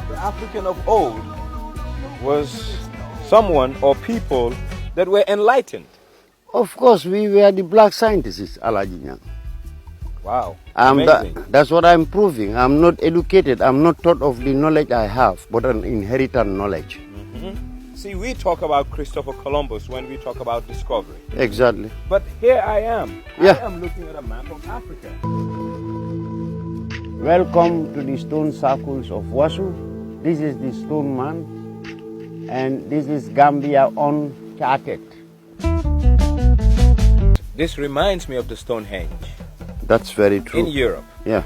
The African of old was someone or people that were enlightened. Of course, we were the black scientists, Alajinya. Wow, amazing. That's what I'm proving. I'm not educated. I'm not taught of the knowledge I have, but an inherited knowledge. See, we talk about Christopher Columbus when we talk about discovery. Exactly. But here I am. Yeah. I am looking at a map of Africa. Welcome to the stone circles of Wasu. This is the stone man, and this is Gambia Uncharted. This reminds me of the Stonehenge. That's very true. In Europe. Yeah.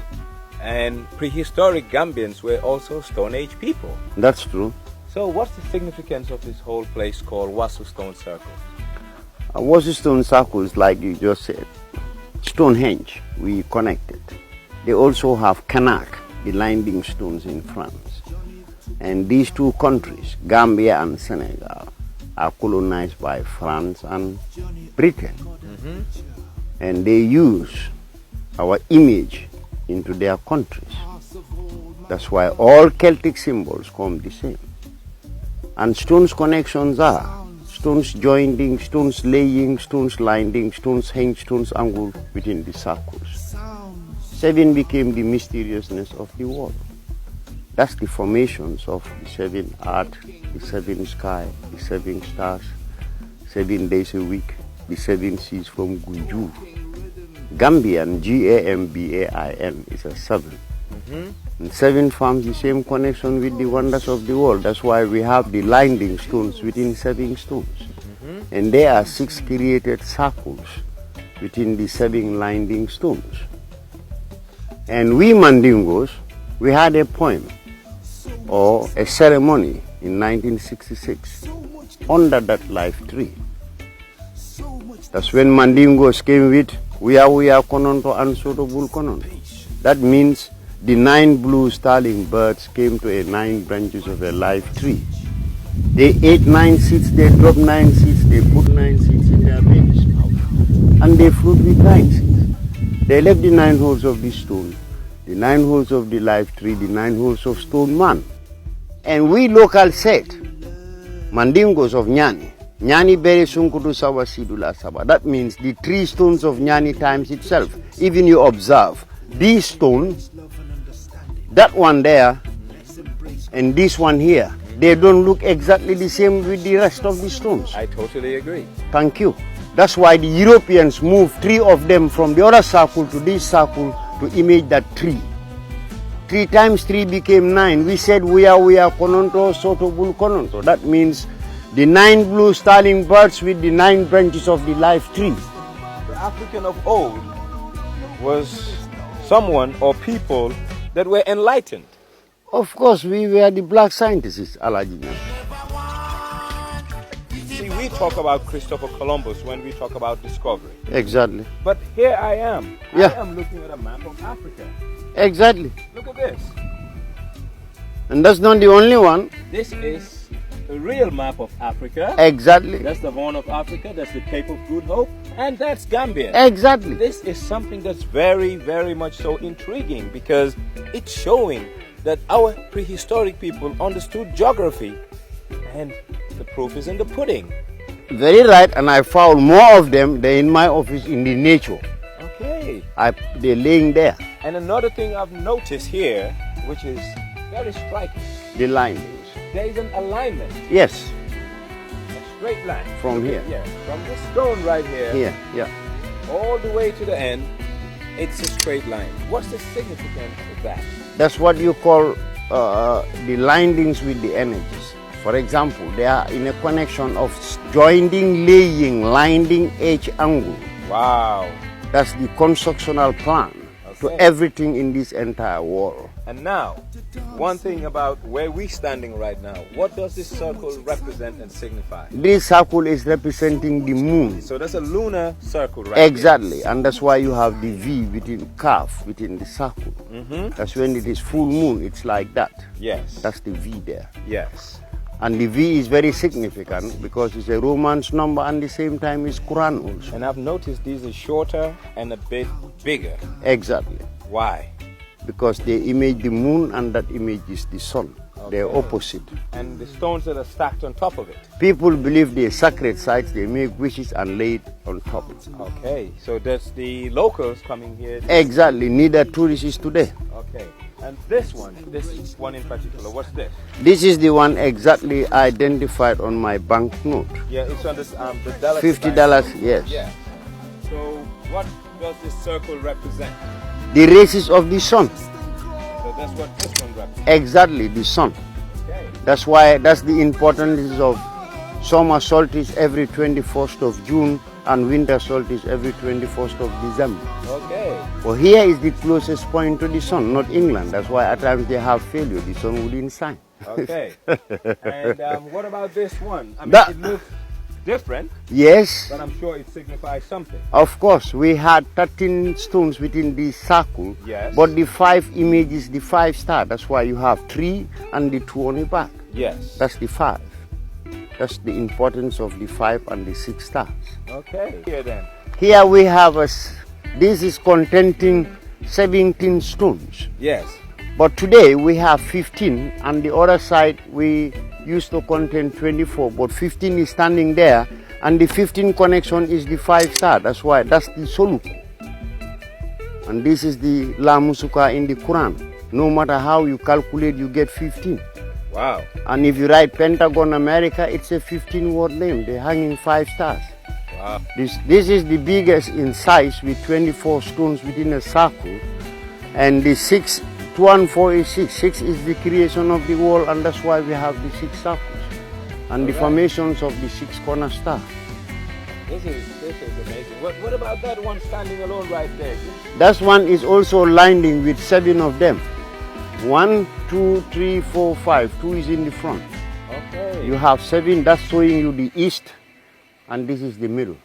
And prehistoric Gambians were also Stone Age people. That's true. So what's the significance of this whole place called Wasu Stone Circle? Wasu Stone Circles, like you just said, Stonehenge, we connected. They also have Kanak, the landing stones in France. And these two countries, Gambia and Senegal, are colonized by France and Britain. And they use our image into their countries. That's why all Celtic symbols come the same. And stones connections are stones joining, stones laying, stones lining, stones hang, stones angle within the circles. 7 became the mysteriousness of the world. That's the formations of the 7 earth, the 7 sky, the 7 stars, 7 days a week, the 7 seas from Gunjur. Gambian, Gambian, is a 7. And 7 forms the same connection with the wonders of the world. That's why we have the landing stones within 7 stones. And there are 6 created circles within the 7 landing stones. And we Mandingos, we had a poem or a ceremony in 1966 under that life tree. That's when Mandingos came with we are Kononto and Sotobul Konon. That means the 9 blue starling birds came to a 9 branches of a life tree. They ate 9 seeds, they dropped 9 seeds, they put 9 seeds in their baby's mouth. And they flew with 9 seeds. They left the 9 holes of the stone, the 9 holes of the life tree, the 9 holes of stone man. And we local said, Mandingos of Nyani, Nyani bere sunkudu sawa sidula saba. That means the 3 stones of Nyani times itself. Even you observe, these stones, that one there, and this one here, they don't look exactly the same with the rest of the stones. I totally agree. Thank you. That's why the Europeans moved 3 of them from the other circle to this circle to image that tree. 3 times 3 became 9. We said we are Kononto, Sotobul Kononto. That means the 9 blue starling birds with the 9 branches of the life tree. The African of old was someone or people that were enlightened. Of course, we were the black scientists, Alajinya. See, we talk about Christopher Columbus when we talk about discovery. Exactly. But here I am. Yeah. I am looking at a map of Africa. Exactly. Look at this. And that's not the only one. This is a real map of Africa. Exactly. That's the Horn of Africa. That's the Cape of Good Hope. And that's Gambia. Exactly. This is something that's very, very much so intriguing because it's showing that our prehistoric people understood geography, and the proof is in the pudding. Very right, and I found more of them than in my office in the nature. Okay. They're laying there. And another thing I've noticed here, which is very striking, The lines. there is an alignment, Yes, a straight line. from here. Yeah, from this stone right here, Here, yeah. all the way to the end, it's a straight line. What's the significance of that? That's what you call the lindings with the energies. For example, they are in a connection of joining, laying, linding, edge, angle. Wow. That's the constructional plan to everything in this entire world. And now, one thing about where we're standing right now, what does this circle represent and signify? This circle is representing the moon. So that's a lunar circle, right? Exactly, and that's why you have the V within curve within the circle. That's when it is full moon, it's like that. Yes. That's the V there. Yes. And the V is very significant because it's a Romance number and at the same time it's Quran also. And I've noticed these are shorter and a bit bigger. Exactly. Why? Because they image the moon and that image is the sun. Okay. They're opposite. And the stones that are stacked on top of it. People believe they're sacred sites. They make wishes and lay it on top. Okay, so that's the locals coming here. Exactly. Neither tourists today. Okay, and this one in particular, what's this? This is the one exactly identified on my banknote. Yeah, it's on this the dollar. $50, yes. Yeah. So what does this circle represent? The races of the sun. So that's what this one represents. Exactly, the sun. Okay. That's why that's the importance of summer solstice every 21st of June and winter solstice every 21st of December. Okay. Well, here is the closest point to the sun, not England. That's why at times they have failure. The sun wouldn't shine. Okay. And what about this one? I mean, That- it looks different, Yes, but I'm sure it signifies something. of course. We had 13 stones within the circle, Yes. but the 5 images, the 5 star. That's why you have 3 and the 2 on the back. Yes. That's the 5. That's the importance of the 5 and the 6 stars. Okay. Here then. Here we have this is containing 17 stones. Yes. But today we have 15, and the other side we used to contain 24, but 15 is standing there, and the 15 connection is the 5 star. That's why that's the Soluku. And this is the La Musuka in the Quran. No matter how you calculate, you get 15. Wow. And if you write Pentagon America, it's a 15-word name. They're hanging 5 stars. Wow. This is the biggest in size with 24 stones within a circle, and the 6, 2 and 4 is 6. 6 is the creation of the world, and that's why we have the 6 circles and the formations of the 6 corner star. This is amazing. What about that one standing alone right there? That one is also lining with 7 of them. 1, 2, 3, 4, 5. 2 is in the front. Okay. You have 7. That's showing you the east, and this is the middle.